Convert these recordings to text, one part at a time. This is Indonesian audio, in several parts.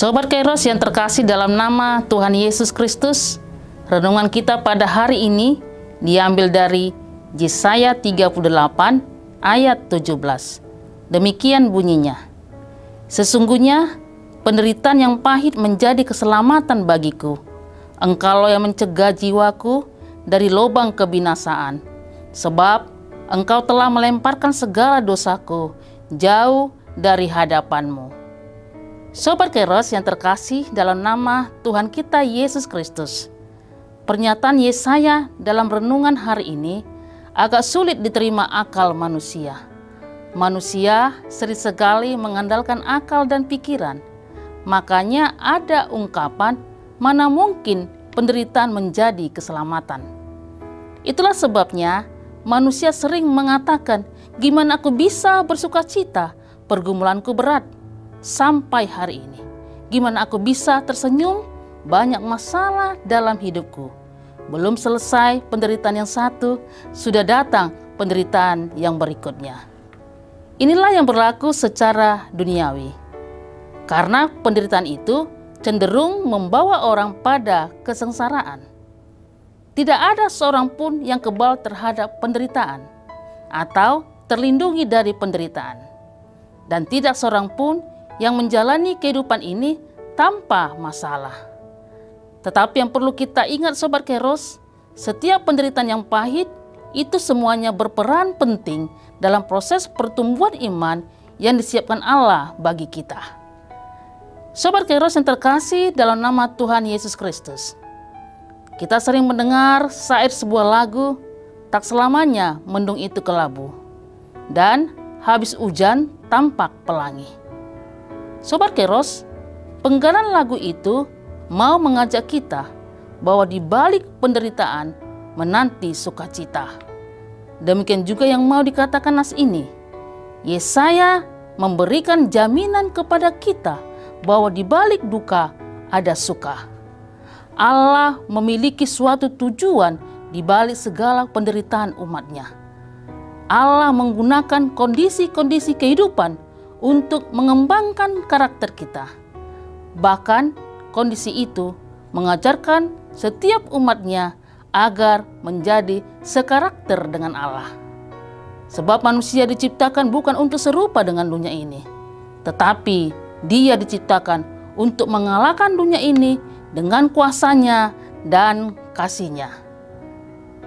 Sobat Kairos yang terkasih dalam nama Tuhan Yesus Kristus, renungan kita pada hari ini diambil dari Yesaya 38 ayat 17. Demikian bunyinya, sesungguhnya penderitaan yang pahit menjadi keselamatan bagiku. Engkaulah yang mencegah jiwaku dari lubang kebinasaan, sebab engkau telah melemparkan segala dosaku jauh dari hadapanmu. Sobat Kairos yang terkasih dalam nama Tuhan kita Yesus Kristus, pernyataan Yesaya dalam renungan hari ini agak sulit diterima akal manusia. Manusia sering sekali mengandalkan akal dan pikiran. Makanya ada ungkapan, mana mungkin penderitaan menjadi keselamatan. Itulah sebabnya manusia sering mengatakan, gimana aku bisa bersuka cita, pergumulanku berat. Sampai hari ini, gimana aku bisa tersenyum? Banyak masalah dalam hidupku. Belum selesai penderitaan yang satu, sudah datang penderitaan yang berikutnya. Inilah yang berlaku secara duniawi. Karena penderitaan itu cenderung membawa orang pada kesengsaraan. Tidak ada seorang pun yang kebal terhadap penderitaan atau terlindungi dari penderitaan. Dan tidak seorang pun yang menjalani kehidupan ini tanpa masalah. Tetapi yang perlu kita ingat Sobat Kairos, setiap penderitaan yang pahit itu semuanya berperan penting dalam proses pertumbuhan iman yang disiapkan Allah bagi kita. Sobat Kairos yang terkasih dalam nama Tuhan Yesus Kristus, kita sering mendengar syair sebuah lagu, tak selamanya mendung itu kelabu, dan habis hujan tampak pelangi. Sobat Kairos, penggalan lagu itu mau mengajak kita bahwa di balik penderitaan menanti sukacita. Demikian juga yang mau dikatakan nas ini. Yesaya memberikan jaminan kepada kita bahwa di balik duka ada suka. Allah memiliki suatu tujuan di balik segala penderitaan umatnya. Allah menggunakan kondisi-kondisi kehidupan untuk mengembangkan karakter kita. Bahkan kondisi itu mengajarkan setiap umatnya agar menjadi sekarakter dengan Allah. Sebab manusia diciptakan bukan untuk serupa dengan dunia ini, tetapi dia diciptakan untuk mengalahkan dunia ini dengan kuasanya dan kasihnya.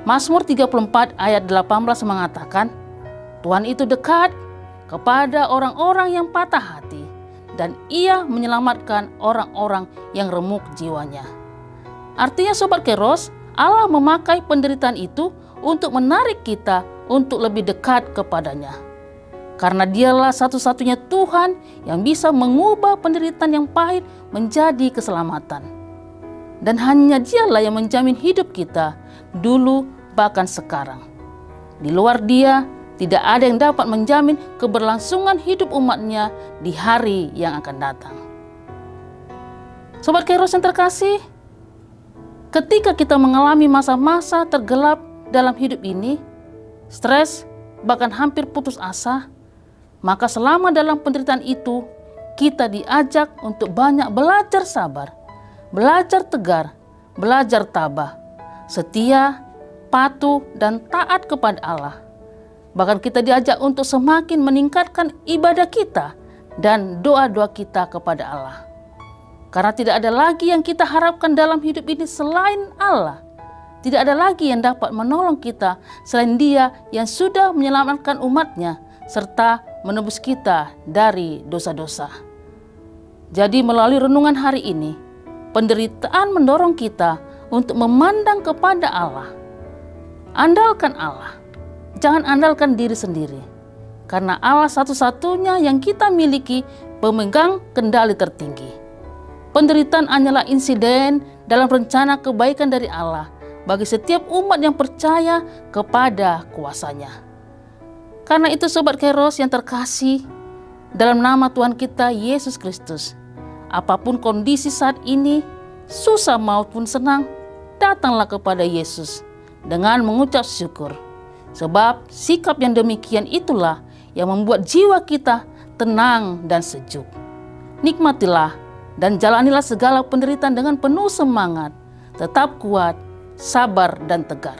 Mazmur 34 ayat 18 mengatakan, Tuhan itu dekat kepada orang-orang yang patah hati, dan ia menyelamatkan orang-orang yang remuk jiwanya. Artinya Sobat Kairos, Allah memakai penderitaan itu untuk menarik kita untuk lebih dekat kepadanya. Karena dialah satu-satunya Tuhan yang bisa mengubah penderitaan yang pahit menjadi keselamatan. Dan hanya dialah yang menjamin hidup kita dulu bahkan sekarang. Di luar dia, tidak ada yang dapat menjamin keberlangsungan hidup umatnya di hari yang akan datang. Sobat Kairos yang terkasih, ketika kita mengalami masa-masa tergelap dalam hidup ini, stres, bahkan hampir putus asa, maka selama dalam penderitaan itu, kita diajak untuk banyak belajar sabar, belajar tegar, belajar tabah, setia, patuh, dan taat kepada Allah. Bahkan kita diajak untuk semakin meningkatkan ibadah kita dan doa-doa kita kepada Allah. Karena tidak ada lagi yang kita harapkan dalam hidup ini selain Allah. Tidak ada lagi yang dapat menolong kita selain Dia yang sudah menyelamatkan umatnya serta menebus kita dari dosa-dosa. Jadi melalui renungan hari ini, penderitaan mendorong kita untuk memandang kepada Allah. Andalkan Allah. Jangan andalkan diri sendiri, karena Allah satu-satunya yang kita miliki pemegang kendali tertinggi. Penderitaan hanyalah insiden dalam rencana kebaikan dari Allah bagi setiap umat yang percaya kepada kuasanya. Karena itu Sobat Kairos yang terkasih, dalam nama Tuhan kita Yesus Kristus, apapun kondisi saat ini, susah maupun senang, datanglah kepada Yesus dengan mengucap syukur. Sebab sikap yang demikian itulah yang membuat jiwa kita tenang dan sejuk. Nikmatilah dan jalanilah segala penderitaan dengan penuh semangat. Tetap kuat, sabar, dan tegar.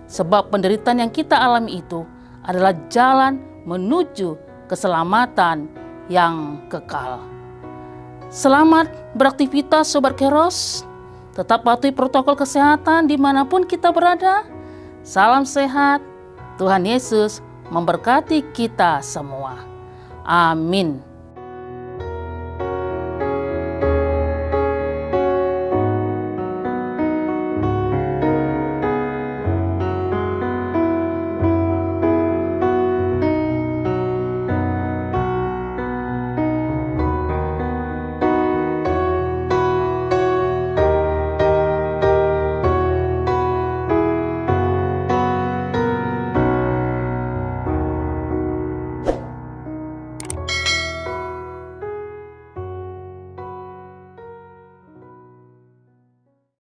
Sebab penderitaan yang kita alami itu adalah jalan menuju keselamatan yang kekal. Selamat beraktivitas Sobat Keros. Tetap patuhi protokol kesehatan dimanapun kita berada. Salam sehat. Tuhan Yesus memberkati kita semua. Amin.